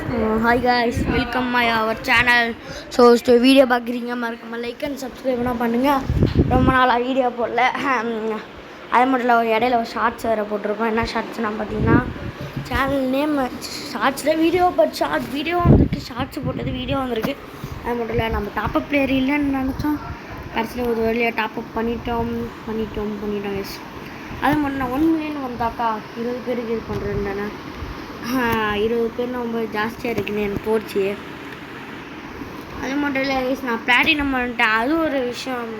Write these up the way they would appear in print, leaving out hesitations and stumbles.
Hi guys, welcome my our channel. So video பார்க்குறீங்க மறக்காம like and சப்ஸ்கிரைப்லாம் பண்ணுங்கள். ரொம்ப நாளாக வீடியோ போடல. அது மட்டும் இல்லை, இடையில ஒரு ஷார்ட்ஸ் வேறு போட்டிருக்கோம். என்ன ஷார்ட்ஸ்னால் பார்த்தீங்கன்னா சேனல் நேம் ஷார்ட்ஸில் வீடியோ வீடியோ வந்திருக்கு. ஷார்ட்ஸ் போட்டது வீடியோ வந்திருக்கு. அது மட்டும் இல்லை, நம்ம டாப்அப் பிளேயர் இல்லைன்னு நினச்சோம். கடைசியில் ஒரு வழியாக டாப்அப் பண்ணிட்டோம். எஸ் அது மட்டும் நான் 1 million வந்தாக்கா 20 பேருக்கு இது பண்ணுறேன் தானே. 20 பேர் ரொம்ப ஜாஸ்தியாக இருக்குன்னு எனக்கு போச்சு. அது மட்டும் இல்லை, நான் பிளாட்டினம் பண்ணிட்டேன். அது ஒரு விஷயம்.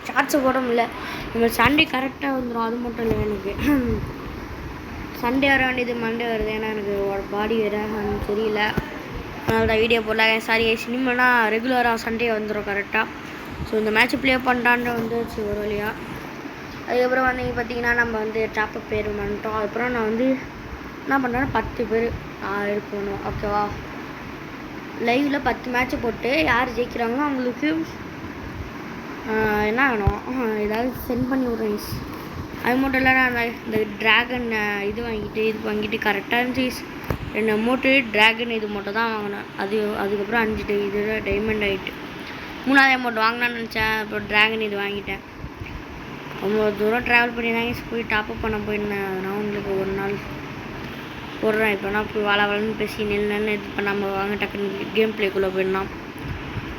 ஷார்ட்ஸை போட முடியல. நம்ம சண்டே கரெக்டாக வந்துடும். அது மட்டும் இல்லை, எனக்கு சண்டே வர வேண்டியது மண்டே வருது. ஏன்னா எனக்கு பாடி வேறு தெரியல. அதனால தான் வீடியோ போடல. சாரி, சினிமானா ரெகுலராக சண்டே வந்துடும் கரெக்டாக. ஸோ இந்த மேட்ச் ப்ளே பண்ணுறான்ட்டு வந்துச்சு ஒரு வழியாக. அதுக்கப்புறம் வந்தீங்க பார்த்தீங்கன்னா நம்ம வந்து டாப்அப் பேர் பண்ணிட்டோம். அதுக்கப்புறம் நான் வந்து என்ன பண்ணுறேன்னா 10 பேர் இருக்கணும். ஓகேவா, லைவில் 10 மேட்ச்சு போட்டு யார் ஜெயிக்கிறாங்களோ அவங்களுக்கு என்ன வேணும் ஏதாவது சென்ட் பண்ணி விட்றேன். அது மட்டும் இல்லை, நான் இந்த ட்ராகன் இது வாங்கிட்டு கரெக்டாக இருந்துச்சு. 2 அமௌண்ட்டு ட்ராகன் இது மட்டும் தான் வாங்கினேன். அதுக்கப்புறம் 5 இது டைமண்ட் ஆகிட்டு 3ஆவது அமௌண்ட் வாங்கினான்னு நினச்சேன். அப்புறம் ட்ராகன் இது வாங்கிட்டேன். ரொம்ப தூரம் ட்ராவல் பண்ணி தான் போய் டாப்அப் பண்ண போயிருந்தேன். அதனால் உங்களுக்கு ஒரு நாள் போடுறேன். இப்போனா போய் வளன்னு பேசி நெல்லுன்னு இது பண்ணாமல் வாங்க டக்குன்னு கேம் பிளேக்குள்ளே போயிடலாம்.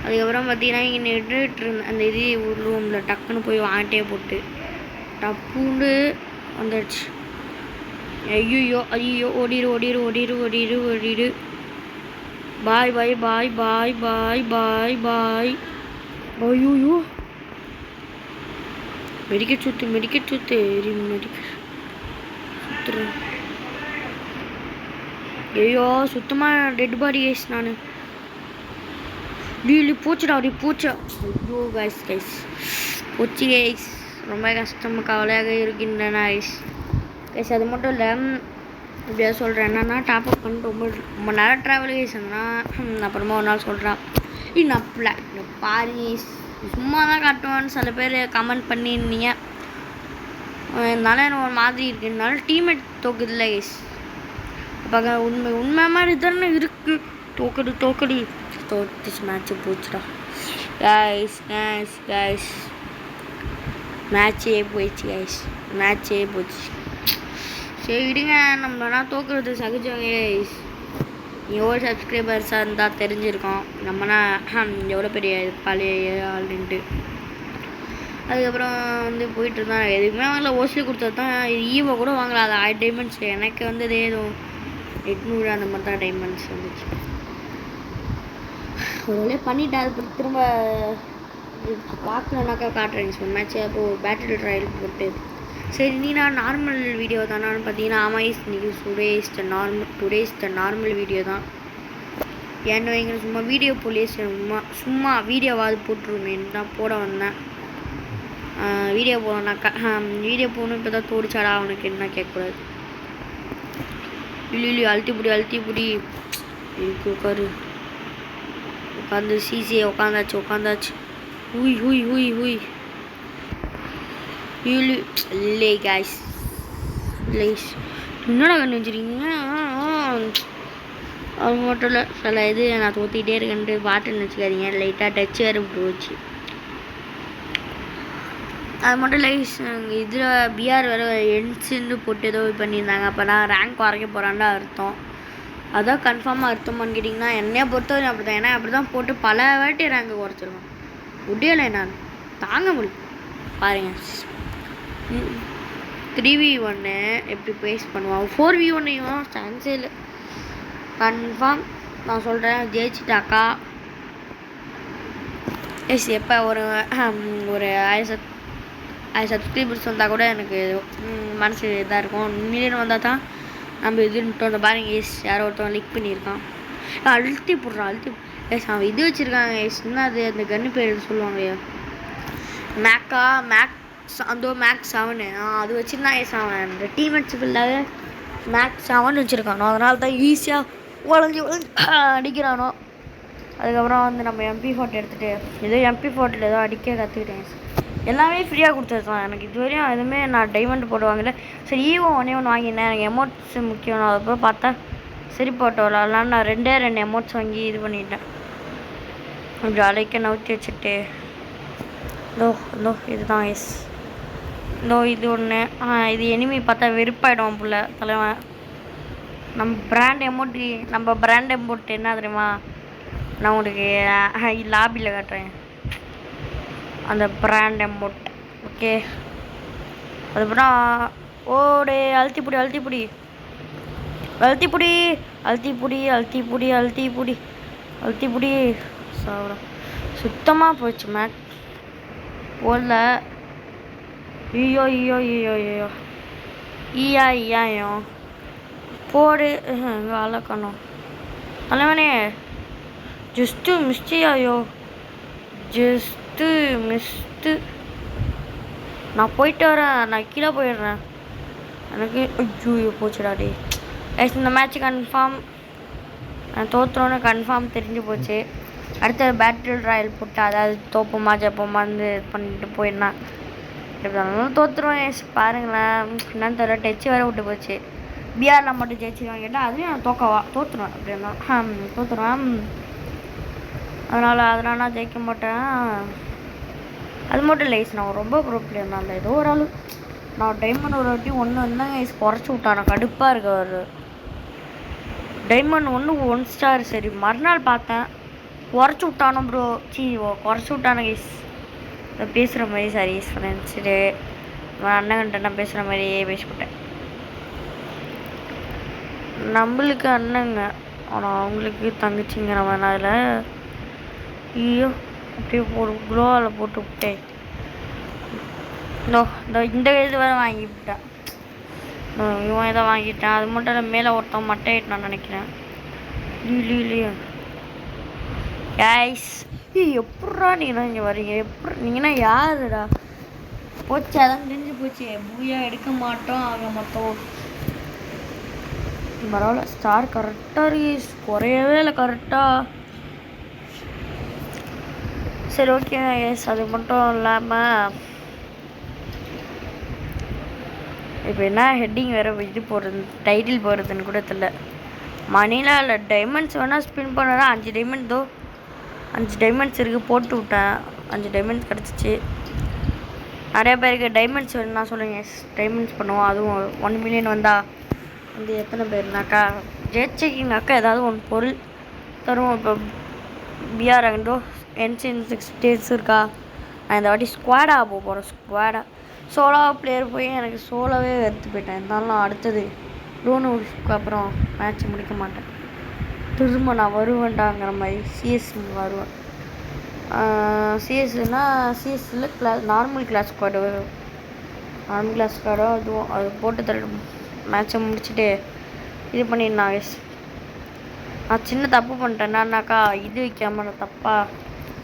அதுக்கப்புறம் பார்த்தீங்கன்னா இங்கே நின்றுட்டு இருந்தேன். அந்த இது ரூமில் டக்குன்னு போய் வாங்கிட்டே போட்டு டப்புண்டு வந்துடுச்சு. ஐயோ ஓடிடு. பாய் ஐயோ மெடிக்கெட் சுத்து சுத்துறேன். ஐயோ சுத்தமாக டெட் பாடி கைஸ். நான் பூச்சா. ஐயோ கைஸ் போச்சு கைஸ். ரொம்ப கஷ்டமாக கவலையாக இருக்கின்றன கைஸ். அது மட்டும் இல்லை, இப்படியா சொல்கிறேன். என்னன்னா டாப்அப் பண்ணிட்டு ரொம்ப நேரம் ட்ராவல் கைஸ். ஆனால் அப்புறமா ஒரு நாள் சொல்கிறான். நப்பில் பாரு சும்மா தான் காட்டுவான்னு சில பேர் கமெண்ட் பண்ணியிருந்தீங்க. இருந்தாலும் எனக்கு ஒரு மாதிரி இருக்குனாலும் டீம்மேட் தோக்குதில்ல கைஸ். அப்போ உண்மை மாதிரி தானே இருக்குது. தோக்கடி மேட்ச்சு போச்சுடா கைஸ். மேட்ச்சே போச்சு. சரி விடுங்க, நம்மனா தோக்குறது சகஜம் கைஸ். எவ்வளோ சப்ஸ்கிரைபர்ஸாக இருந்தால் தெரிஞ்சிருக்கோம் நம்மனா எவ்வளோ பெரிய பழைய ஆளுன்ட்டு. அதுக்கப்புறம் வந்து போயிட்டுருந்தான். எதுவுமே வாங்கல. ஓசியில் கொடுத்தது தான். ஈவோ கூட வாங்கல. அது 1000 டைமண்ட்ஸ். எனக்கு வந்து ஏதோ 800 அந்த மாதிரி தான் டைமண்ட்ஸ் வந்துச்சு. ஒரு வழியாக பண்ணிவிட்டேன். அது திரும்ப பார்க்கலனாக்கா காட்டுறேன் சொன்ன மேட்ச்சு. அப்போது பேட்டில் ட்ரையல் போட்டு சரி நீ நான் நார்மல் வீடியோ தானான்னு பார்த்தீங்கன்னா ஆமாம் இன்றைக்கி டுடேஸ் த நார்மல் வீடியோ தான். ஏன்னு வைங்க, சும்மா வீடியோ போலே சும்மா வீடியோவாவது போட்டுருமேன்னு தான் போட வந்தேன். வீடியோ போடணுன்னாக்கா வீடியோ போகணும். இப்போ தான் தோடிச்சாடா அவனுக்கு என்ன கேட்கக்கூடாது. இல்லை அழுத்தி புடி உட்காந்து சிசியை உட்காந்தாச்சு. ஹூய் இல்லை கைஸ் ப்ளீஸ் என்னடா கண்ணு வச்சுருக்கீங்க. அது மட்டும் இல்லை, சில இது நான் தோற்றிக்கிட்டே இருக்கேன்ட்டு பாட்டுன்னு வச்சுக்காதீங்க. லைட்டாக டச் வேறு போச்சு. அது மட்டும் இல்லை, இதில் பிஆர் வேறு என்ஸுன்னு போட்டு ஏதோ பண்ணியிருந்தாங்க. அப்போ நான் ரேங்க் குறைக்க போகிறான்டா அர்த்தம். அதான் கன்ஃபார்மாக அர்த்தமானு கேட்டிங்கன்னா என்னையை பொறுத்தவரை அப்படி தான். ஏன்னா அப்படி தான் போட்டு பல வாட்டி ரேங்க் குறைச்சிருவேன். முடியலை, நான் தாங்க முடியும். பாருங்கள், 3v1 எப்படி பேஸ் பண்ணுவான். 4v1 சான்ஸே இல்லை. கன்ஃபார்ம் நான் சொல்கிறேன், ஜெயிச்சிட்டாக்கா எப்போ ஒரு 1000 சப்ஸ்கிரைபர்ஸ் வந்தால் கூட எனக்கு மனசு இதாக இருக்கும். மில்லியன் வந்தால் தான் நம்ம இதுன்ட்டு அந்த பாருங்க யாரோ ஒருத்தவங்க லிக் பண்ணியிருக்கான். அழுத்தி போடுறான். அவன் இது வச்சுருக்காங்க என்ன அது அந்த கன்று பேர் சொல்லுவாங்க மேக்ஸ் 7 அது வச்சுருந்தான். அவன் அந்த டீம்மேட்ஸ் ஃபுல்லாகவே மேக்ஸ் 7 வச்சுருக்கானோ. அதனால தான் ஈஸியாக உடஞ்சி அடிக்கிறானோ. அதுக்கப்புறம் வந்து நம்ம MP40 எடுத்துகிட்டு ஏதோ MP40 ஏதோ அடிக்க கற்றுக்கிட்டேன். எல்லாமே ஃப்ரீயாக கொடுத்துருக்கான் எனக்கு. இதுவரையும் எதுவுமே நான் டைமண்ட் போடுவாங்கல்ல. சரி ஈவோ 1 வாங்கினேன். எனக்கு எமௌண்ட்ஸ் முக்கியம். அதுக்கப்புறம் பார்த்தா சரி போட்டோ விளாட்லாம். நான் 2 எமௌண்ட்ஸ் வாங்கி இது பண்ணிட்டேன். கொஞ்சம் அலைக்க நவுத்தி வச்சுட்டு இதுதான் எஸ். இது ஒன்று. இது எனிமி பார்த்தா வெறுப்பாயிடும் புள்ள தலைவன். நம்ம பிராண்ட் எமௌண்ட் என்ன தெரியுமா? நான் உங்களுக்கு லாபியில் காட்டுறேன் அந்த பிராண்ட் எமௌண்ட். ஓகே, அதுக்கப்புறம் ஓடே அழுத்திப்புடி சாப்பிட சுத்தமாக போச்சு மேட் போடல. ஐயோ ஈயாயோ போடு அழக்கணும் தலைவனே. Just missed. நான் போயிட்டு வரேன், நான் கீழே போயிடுறேன். எனக்கு ஐயோ போச்சுடாடி. இந்த மேட்ச் கன்ஃபார்ம் நான் தோற்றுறோன்னு கன்ஃபார்ம் தெரிஞ்சு போச்சு. அடுத்த பேட்டில் ராயல் போட்டு அதாவது தோப்போமா ஜப்போமான்னு இது பண்ணிட்டு போயிடலாம். எப்படி தோற்றுருவேன் பாருங்களேன். என்னன்னு தெரியல, டச்சு வேறு விட்டு போச்சு. பிஆரில் மட்டும் ஜெயிச்சிருவாங்க கேட்டால் அதுவும் நான் தோற்றுருவேன். அப்படின்னா தோற்றுருவேன். அதனால் நான் ஜெயிக்க மாட்டேன். அது மட்டும் இல்லை நான் ரொம்ப ப்ரோ பிளேயர். நான் ஏதோ ஒரு ஆள் நான் டைமண்ட் ஒரு வாட்டி வந்தாங்க குறைச்சி விட்டான கடுப்பாக இருக்க. ஒரு டைமண்ட் 1 ஸ்டார். சரி மறுநாள் பார்த்தேன் குறைச்சி விட்டானோ ப்ரோ. குறைச்சி விட்டானு கைஸ். பேசுகிற மாதிரி சாரி ஃப்ரெண்ட்ஸு அண்ணன்கிட்ட நான் பேசுகிற மாதிரியே பேசிவிட்டேன். நம்மளுக்கு அண்ணங்க ஆனால் அவங்களுக்கு தங்கச்சிங்கிற மாதிரி அதில் ஐயோ அப்படியே குளோவில் போட்டு விட்டேன். இந்த இது வேறு வாங்கி விட்டேன். இவன் இதை வாங்கிட்டேன். அது மட்டும் இல்லை, மேலே ஒருத்தன் மட்டை ஆகிட்டான்னு நினைக்கிறேன். இல்லையா கைஸ் எப்பட்றா நீங்கள்லாம் இங்கே வரீங்க? நீங்கன்னா யாருடா? போச்சு, அதான் தெரிஞ்சு போச்சு. பூயா எடுக்க மாட்டோம் ஆக மாட்டோம். பரவாயில்ல, ஸ்டார் கரெக்டாக இருக்கு, குறையவே இல்லை கரெக்டாக. சரி ஓகே எஸ். அது மட்டும் இல்லாமல் இப்போ என்ன ஹெட்டிங் வேறு இது போடுறது, டைட்டில் போடுறதுன்னு கூட தெரியல. மணிலாம் இல்லை, டைமண்ட்ஸ் வேணால் ஸ்பின் பண்ணா 5 டைமண்ட்ஸ் இருக்குது. போட்டு விட்டேன், 5 டைமண்ட்ஸ் கிடச்சிச்சு. நிறையா பேருக்கு டைமண்ட்ஸ் வேணும்னா சொல்லுங்கள் எஸ், டைமண்ட்ஸ் பண்ணுவோம். அதுவும் 1 மில்லியன் வந்தால் வந்து எத்தனை பேர்னாக்கா ஜெயிச்சிக்கிங்கனாக்கா ஏதாவது ஒன்று பொருள் தருவோம். இப்போ பிஆர் அங்கோ என்சின் 6 டேஸ் இருக்கா. நான் இந்த வாட்டி ஸ்குவாடாக போகிறேன். ஸ்குவாடாக சோலோ பிளேயர் போய் எனக்கு சோலோவே வெறுத்து போயிட்டேன். இருந்தாலும் அடுத்தது டோனுக்கு அப்புறம் மேட்ச் முடிக்க மாட்டேன். திரும்ப நான் வருவேன்டாங்கிற மாதிரி சிஎஸ் வருவேன். சிஎஸ்சில் நார்மல் கிளாஸ் ஸ்குவாடோ அதுவும் அது போட்டு மேட்சை முடிச்சுட்டு இது பண்ணிடலாம் எஸ். நான் சின்ன தப்பு பண்ணிட்டேன். என்னன்னாக்கா இது வைக்காமல் நான் தப்பாக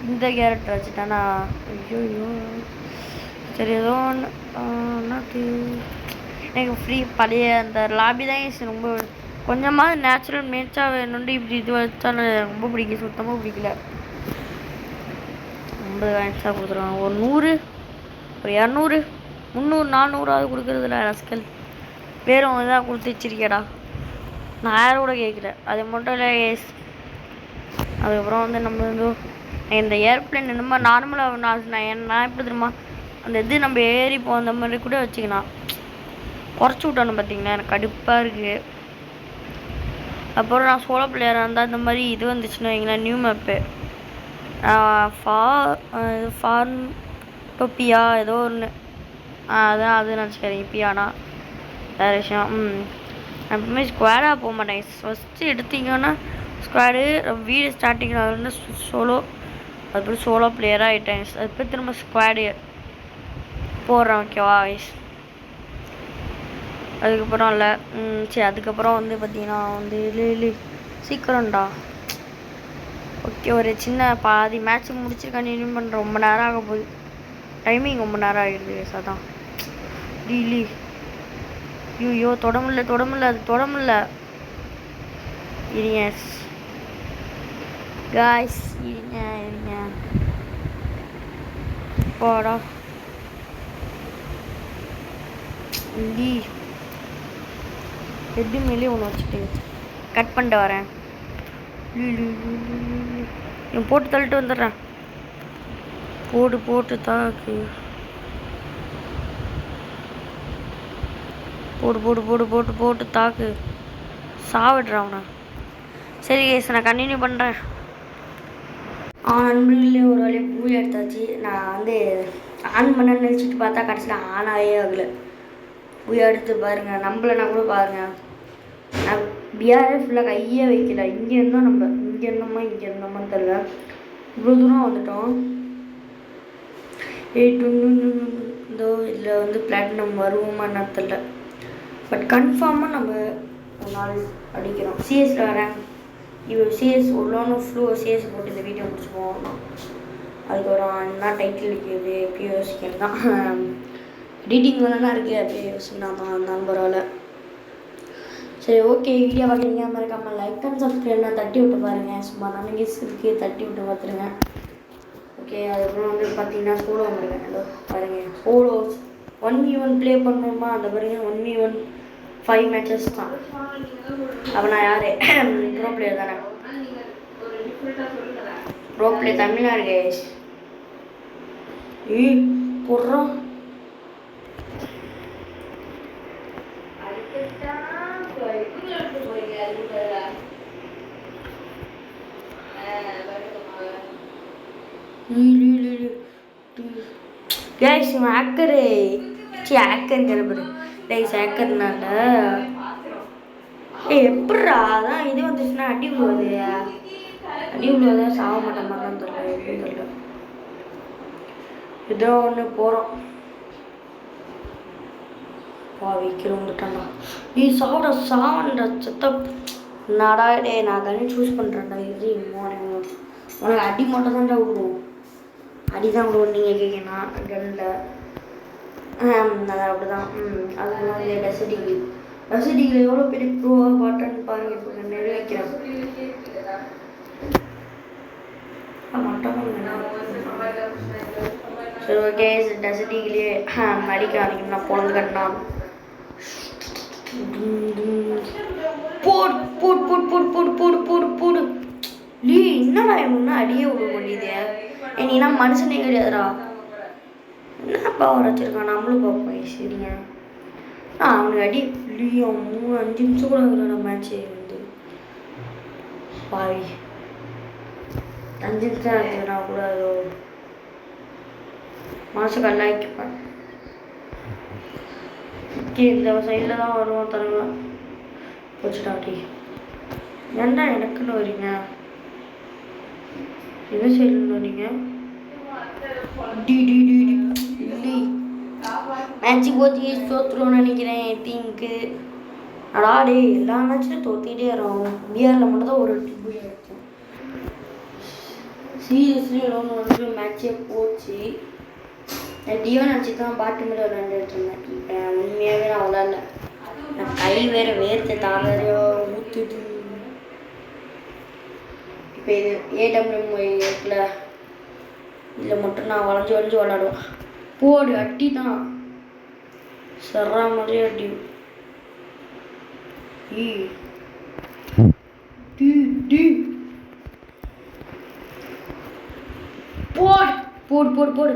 இந்த கேரக்டர் வச்சுட்டேன்னா ஐயோ. சரி ஏதோ ஒன்று எனக்கு ஃப்ரீ பழைய அந்த லாபி தான் ரொம்ப கொஞ்சமாவது நேச்சுரல் மேட்சாக வேணுண்டு இப்படி இது வச்சாலும் எனக்கு ரொம்ப பிடிக்கும். சுத்தமாக பிடிக்கல. 50 காயின்ஸாக கொடுத்துருவாங்க. ஒரு 100 ஒரு 200 300 400 கொடுக்குறதில்ல ரசிக்கல். வேறும் இதாக கொடுத்து வச்சிருக்கேடா. நான் யாரும் கூட கேட்கல. அது மட்டும் இல்லை எஸ். அதுக்கப்புறம் வந்து நம்ம இந்த ஏர்ப்ளைன் இந்த மாதிரி நார்மலாக நான் எப்படி தெரியுமா அந்த இது நம்ம ஏறி போகிற மாதிரி கூட வச்சுக்கலாம். குறைச்சி விட்டானு பார்த்தீங்கன்னா எனக்கு கடுப்பாக இருக்குது. அப்புறம் நான் சோலோ பிளேயராக இருந்தால் இந்த மாதிரி இது வந்துச்சுன்னு வைங்களேன், நியூ மேப்பு ஃபார்ம் இப்போ பியா ஏதோ ஒன்று அதான் அது நினச்சிக்கிறீங்க பியானா வேறு விஷயம். நான் எப்பவுமே ஸ்குவாடாக போக மாட்டேன். ஃபஸ்ட்டு எடுத்திங்கன்னா ஸ்குவாடு வீடு ஸ்டார்டிங்கில் வந்து சோலோ, அதுக்கப்புறம் சோலோ பிளேயராக ஆகிட்டேன். அதுக்கப்புறம் திரும்ப ஸ்குவாடு போடுறேன் ஓகேவா ஐஸ். அதுக்கப்புறம் இல்லை சரி. அதுக்கப்புறம் வந்து பார்த்தீங்கன்னா வந்து இல்லை சீக்கிரம்டா. ஓகே ஒரு சின்ன பாதி மேட்ச் முடிச்சு கண்டினியூ பண்ணுறேன். ரொம்ப நேரம் ஆக போகுது, டைமிங் ரொம்ப நேரம் ஆகிடுது. அதான் டீலி ஐயோ தொடமில்ல அது தொடமில்ல. இருங்க காய்ஸ் இருங்க போடா. ஹெட்டு மேலே ஒன்று வச்சுட்டு கட் பண்ணிட்டு வரேன். போட்டு தள்ளிட்டு வந்துடுறேன். போட்டு தாக்கு. போட்டு தாக்கு. சாவிட்றான் அவனை. சரி கேஸ், நான் கண்டினியூ பண்ணுறேன். நண்பர்களே, ஒரு வழியாக பூஜை எடுத்தாச்சு. நான் வந்து ஆன் பண்ண நினச்சிட்டு பார்த்தா கடைசியில் ஆனாவே ஆகலை. பூஜை எடுத்து பாருங்கள், நம்மளனா கூட பாருங்கள். நான் பிஆர்ஏ ஃபுல்லாக கையே வைக்கல. இங்கே இருந்தோமான்னு தெரில. இவ்வளோ தூரம் வந்துட்டோம். இதோ இதில் வந்து பிளாட்டினம் வருவோமான்னு தெரில. பட் கன்ஃபார்மாக நம்ம ஒரு நாள் அடிக்கிறோம். சிஎஸில் வரேன். சிஎஸ் உள்ளோன்னு சிஎஸ் போட்டு இந்த வீடியோ முடிச்சுப்போம். அதுக்கு ஒரு என்ன டைட்டில் இருக்குது எப்பயும் யோசிக்கணும் தான். எடிட்டிங் வேணா இருக்குது அப்படியே யோசிக்கலாம் தான் நண்பரால். சரி, ஓகே. வீடியோ பார்க்குறீங்க மறக்காமல் லைக் அண்ட் சப்ஸ்கிரைப்லாம் தட்டி விட்டு பாருங்கள். சும்மா நமக்கு இருக்கு, தட்டி விட்டு பார்த்துருங்க. ஓகே. அதுக்கப்புறம் வந்து பார்த்தீங்கன்னா சோலோ வந்துருங்க. பாருங்கள், சோலோ 1v1 ப்ளே பண்ணணுமா? அந்த பாருங்க 1v1 5 மேட்சஸ் தான். அப்போ நான் யார்? ப்ரோ பிளேயர் தானே. Pro play Tamilnadu case. போடுறோம். கேஸ் இவன் ஹேக்கரு. ஹேக்கருங்கிற பாரு. கைஸ் ஹேக்கர்னால எப்பட்றா அதான் இது வந்துச்சுன்னா அடி விழுவதா சாக மாட்டோமான்னு தெரியல. எப்படின்னு தெரியல. ஏதோ ஒன்று போகிறோம். வைக்கிறோம் வந்துட்டான்டா. நீ சாவண்டா செத்த நாடா. டே நான் கண்ணு சூஸ் பண்ணுறேன்டா. இது உனக்கு அடி மட்டும் தான்டா விடுவோம். அடி தான் விடுவோம். நீங்கள் கேட்கணும் கண்ணில் அது அப்படி தான். அதுக்கு வந்து டெசிடிகில் எவ்வளோ பெரிய ப்ரோவாக பாட்டன்னு பாருங்க. இப்போ நிறைய வைக்கிறேன். சரி, ஓகே. டெசிடிகிலே அடிக்க ஆரம்பிக்கணும். பொழுது கட்டினா போடு. லீ என்னடா இவனுன்னா அடியே விட முடியுது. நீனா மனுஷனே கிடையாதுடா. என்னப்பா வரைச்சிருக்கான். நம்மளும் பார்ப்போம். சரிங்க. அவனுக்கு அடி இல்லையோ 3-5 நிமிஷம் கூட ஆகலடா மேட்ச்சு வந்து. பாவி 5 நிமிஷம் ஆச்சுன்னா கூட அதோ மனசு கல்லாக்கிப்பேன். ஓகே, இந்த சைடில் தான் வருவோம். தருங்க போச்சுட்டாட்டி. ஏன்டா எனக்குன்னு வரீங்க? எந்த சைடில் வரீங்க? மேட்சுக்கு போச்சு தோற்றுருவோன்னு நினைக்கிறேன். திங்க்கு அடாடே எல்லா மேட்ச்லையும் தோற்றிக்கிட்டே வரோம். பிஆரில் மட்டும் தான் ஒரு டிபுள் எடுத்தோம். சீரியஸ்லி ஒன்று மேட்சே போச்சு. டியோ நினச்சி தான் பாட்டு மேலே விளையாண்டுட்டு இருந்தேன். இப்போ உண்மையாகவே நான் விளாட்ல. நான் கை வேறு வேர்த்து தாளையோ ஊற்றுது. இப்போ இது ஏடபிள்யூஎம் இருக்குல்ல, இதில் மட்டும் நான் வளைஞ்சு விளாடுவேன். போடு அட்டி தான் சர்றா மாதிரியே அடி. போடு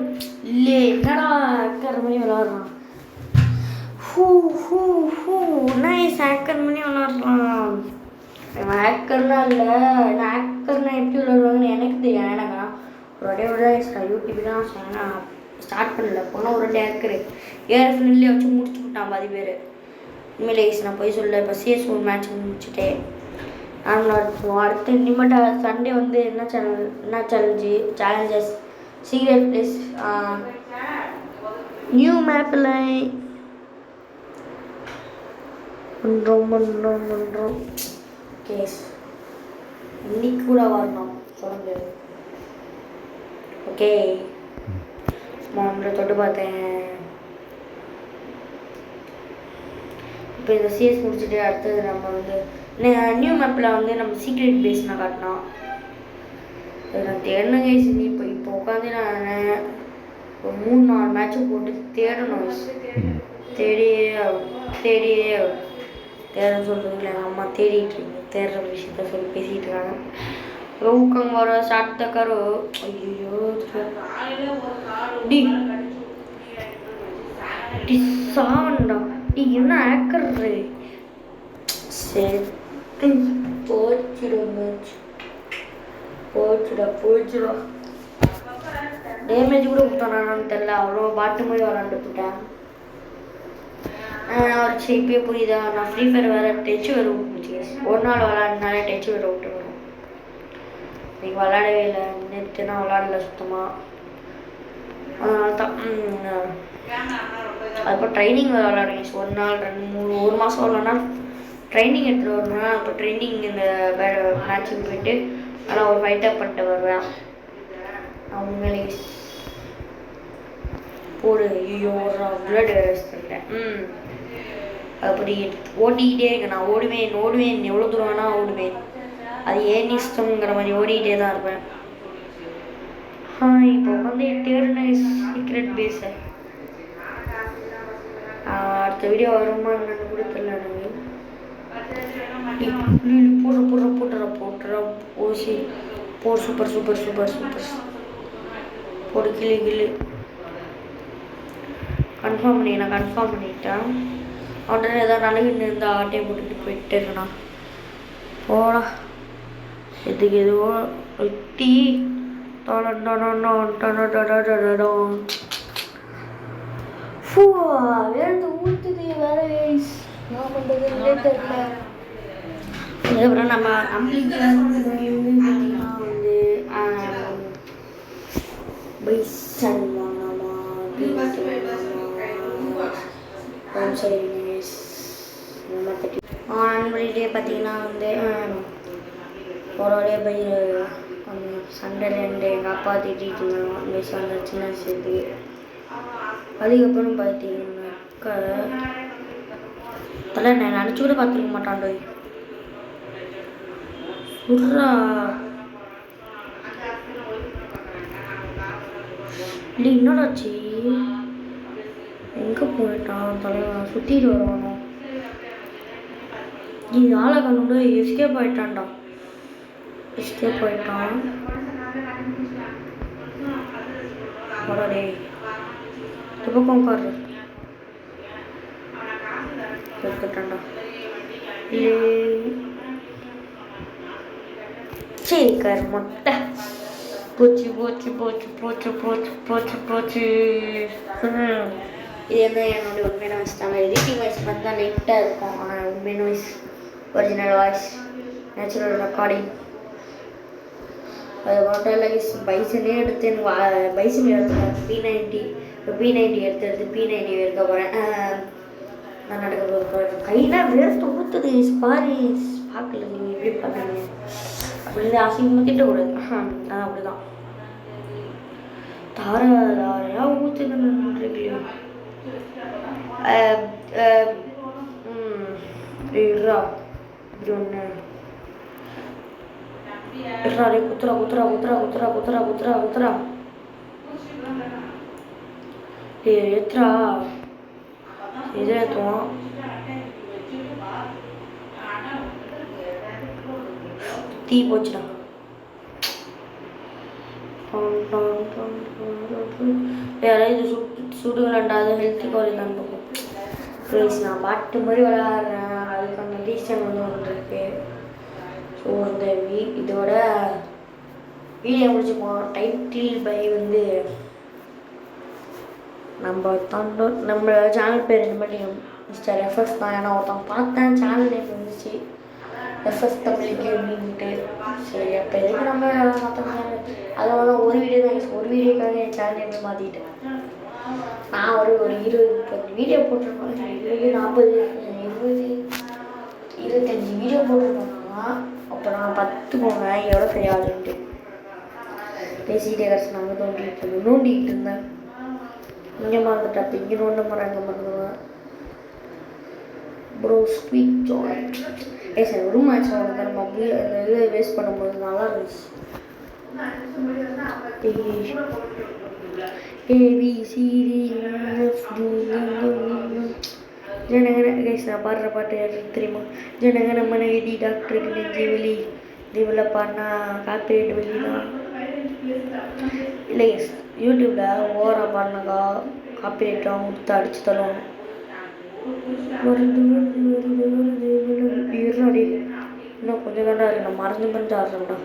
இல்லை. என்னடா ஹேக்கர் பண்ணி விளாட்றான். நைஸ். ஹேக்கர் பண்ணி விளாட்றான். ஹேக்கர்லாம் இல்லை. நான் ஹேக்கர்னா எப்படி விளாடுவாங்கன்னு எனக்கு தெரியும். எனக்கா ஒரு யூடியூப் தான் ஸ்டார்ட் பண்ணல. போனால் ஒரு ஹேக்கரு ஏர்ஃபினிலே வச்சு முடிச்சு விட்டான் 10 பேர். உண்மையிலே நான் போய் சொல்ல. இப்போ சிஎஸ் ஒரு மேட்ச் முடிச்சுட்டேன். அடுத்து இனிமேட்டு சண்டே வந்து என்ன சேலஞ்சஸ் சீக்ரெட் பிளேஸ் நியூ மேப்பில் பண்ணுறோம். கேஸ் இன்னைக்கு கூட வரணும் சொல்ல முடியாது. ஓகே, மாமில் தொட்டு பார்த்தேன். இப்போ இந்த சிஎஸ் முடிச்சுட்டு அடுத்தது நம்ம வந்து நியூ மேப்பில் வந்து நம்ம சீக்ரெட் பேஸ் நான் காட்டினோம். நான் தேடணும் கைஸ். இப்போ உட்காந்து நான் ஒரு 3-4 மேட்சை போட்டு தேடணும். தேட சொல்கிறீங்களா? எங்கள் அம்மா தேடிட்டு இருக்கீங்க. தேடுற விஷயத்த சொல்லி பேசிகிட்டு இருக்காங்க. ஊக்கம் வர சாப்பிட்ட கரோ ஐயோ சாவண்டா நீ என்ன ஆக்கர்றது செத்து போச்சுடா டேமேஜ் கூட கொடுத்தானான்னு தெரில. அவ்வளோ பாட்டு மாதிரி விளாண்டுட்டேன். சரி இப்பயே புரியுதா? நான் ஃப்ரீ ஃபயர் வேறு டச்சு வேறு விட்டுச்சு. ஒரு நாள் விளாட்னாலே டச்சு வேறு விட்டு வரும். இன்னைக்கு விளாடவே இல்லை. நேற்று நான் விளாடல சுத்தமாக. அதனால தான் அதுக்கப்புறம் ட்ரைனிங் வேறு விளாடுங்க. ஒரு நாள் 2-3 மாதம் இல்லைன்னா ட்ரைனிங் எடுத்துகிட்டு வரணும்னா அப்போ ட்ரைனிங் இந்த வேறு மேட்சுக்கு போயிட்டு ஆனால் ஒரு ஃபைட்டப் பண்ணிட்டு வருவேன். அவங்களே போடு ஐயோ பிளட் பண்ணிட்டேன். அப்படி ஓடிக்கிட்டே இருக்கேன். நான் ஓடுவேன் எவ்வளோ தூரம் வேணால் ஓடுவேன். அது ஏன் இஷ்டங்கிற மாதிரி ஓடிக்கிட்டே தான் இருப்பேன். இப்போ வந்து தேர்ன சீக்ரெட் பேஸு அடுத்த வீடியோ வருமா என்னன்னு கூட தெரியல எனக்கு. போட்டுற ஓசி போ சூப்பர் போடு கிளி கன்ஃபார்ம் பண்ணிட்டேன். உடனே ஏதாவது நலகின்னு இருந்தால் ஆட்டையை போட்டுட்டு போயிட்டே இருக்கணா. போடா எதுக்கு எதுவோ வெட்டி வேறு ஊற்றுது வேற நான் பண்ணுறதுன்னே தெரியல. அதுக்கப்புறம் நம்மளுக்கு பார்த்தீங்கன்னா வந்து பைசன் வாங்கலாமா நண்பர்களே பார்த்தீங்கன்னா வந்து ஒரு பை சண்டை 2 எங்கள் அப்பா திட்டிட்டு இருந்தாங்க அந்த சின்ன சேர்த்து. அதுக்கப்புறம் பார்த்தீங்கன்னாக்கா தலை நான் நினச்சி கூட பார்த்துருக்க மாட்டான்டோ சுட்றா இல்லை என்னடாச்சு எங்கே போயிட்டான் தலைவன் சுற்றிட்டு வருவானோ. இது ஆளை கண்டு எஸ்கேப் ஆகிட்டான். போடாடே பக்கம் உட்காரு எடுத்துட்டான்டா. சரி கார் மொட்டை போச்சு. இது என்ன என்னுடைய உண்மையான வாய்ஸ் தாங்க. எடிட்டிங் வாய்ஸ் வந்து தான் லைட்டாக இருக்கும். ஆனால் உண்மையான voice original voice natural recording. அது மட்டும் இல்லை பைசனே எடுத்து பைசன் எடுத்துட்டேன். P90 எடுத்து P90 எடுக்க போகிறேன். நான் நடக்க போகிறேன். கையெல்லாம் வேர்த்து ஊற்றுது பாரு. பார்க்கல நீங்கள் எப்படி பண்ணுங்க அப்படின்னு அசிங்கமாக திட்டக்கூடாது. அதான் அப்படிதான் தாரையாக ஊற்றுதுன்னு இப்படி ஒன்று குத்துறா ஏத்ரா இதை ஏற்றுவோம். தீ போச்சுடா. யாராவது சுடுங்களாண்டா அது ஹெல்த்தி குறைதான் பார்ப்போம். ப்ளீஸ் நான் பாட்டு மாதிரி விளையாடுறேன். அதுக்கான ரீசன் வந்து ஒன்று இருக்கு. ஸோ இந்த இதோட வீடியோ முடிச்சுப்போம். டைட்டில் பை வந்து நம்ம சேனல் பேர் என்ன பண்ணி மிஸ்டர் எஃப்எஸ் தான். ஏன்னா ஒருத்தவங்க பார்த்தேன் சேனல் நேம் வந்துச்சு எஃப்எஸ் தமிழ் கேமிங்ட்டு. சரி அப்போ எதுக்கு நம்ம மற்றவங்க அதனால தான் ஒரு வீடியோ தான் ஒரு வீடியோக்காக என் சேனல் நேமே மாற்றிட்டேன். நான் ஒரு 20-30 வீடியோ போட்டிருப்பேன். 20-25 வீடியோ போட்டிருப்பேன்னா அப்போ நான் 10 போவேன் எவ்வளோ பெரிய ஆளுன்ட்டு பேசிக்கிட்டே கடைசி நாங்கள் நோண்டிக்கிட்டு இருந்தேன். இங்கே மறந்துட்டேன். அப்போ இங்கே நோண்ட போகிறேன் இங்கே மறந்துடுவேன். ப்ரோ ஸ்வீட் ஜாய் சார் ஒரு மேட்ச் வந்து நம்ம அப்படியே அந்த இதை வேஸ்ட் பண்ணும்போது நல்லா இருந்துச்சு. ABCD ஜனகன கைஸ் நான் பாடுற பாட்டு யாருக்கு தெரியுமா? ஜனகன மனைவி டாக்டருக்கு நெஞ்சு வெளி இதுவில் பாடினா காப்பிரைட் வெளி தான். இல்லை யூடியூப்பில் ஓவராக பாடினாக்கா காப்பிரைட்டாக கொடுத்து அடிச்சு தருவாங்க. வருது வருது வருது வருது வருது இருடி இன்னும் கொஞ்சம் தாண்டா இருக்கு. நான் மறந்து ஆடுறேன்டா.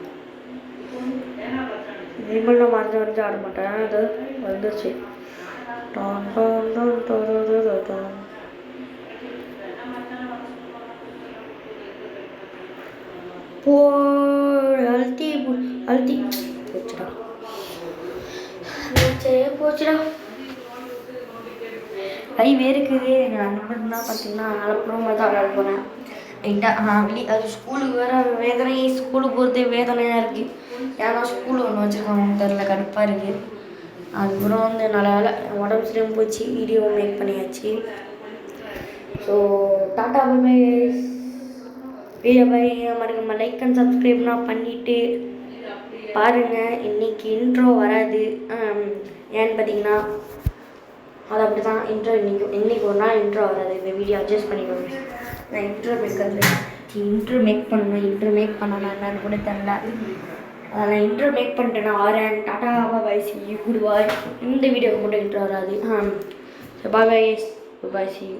இனிமேல் நான் மறந்து ஆட மாட்டேன். அது வந்துருச்சு. டான் டான் டான் டான் டான். போ அழுத்தி போச்சுடா. போச்சுடா. கை வேறுக்குது. எங்கள் அண்ணன் தான் பார்த்தீங்கன்னா அனுப்புறவங்க தான் விளையாட போகிறேன். அது ஸ்கூலுக்கு வேறு வேதனை. ஸ்கூலுக்கு போகிறதே வேதனையாக இருக்குது. ஏன்னா ஸ்கூலில் ஒன்று வச்சுருக்காங்க தெரில, கடுப்பாக இருக்குது. அதுக்கப்புறம் வந்து நல்ல வேலை உடம்பு சரியும் போச்சு. வீடியோ மேக் பண்ணியாச்சு. So tata bye. வீடியோ மறக்காம லைக் அண்ட் சப்ஸ்கிரைப்லாம் பண்ணிவிட்டு பாருங்கள். இன்றைக்கி இன்ட்ரோ வராது. ஏன்னு பார்த்தீங்கன்னா அது அப்படி தான். இன்ட்ரோ இன்றைக்கி ஒரு நாள் இன்ட்ரோ வராது. இந்த வீடியோ அட்ஜஸ்ட் பண்ணிக்கோங்க. நான் இன்ட்ரோ மேக் பண்ணணும். இன்ட்ரோ மேக் பண்ணணும் என்னன்னு கூட தெரில. நான் இன்ட்ரோ மேக் பண்ணிட்டேன். நான் வரேன். Ta-ta bye see you good bye. இந்த வீடியோவுக்கு மட்டும் இன்ட்ரோ வராது. Bye bye see you.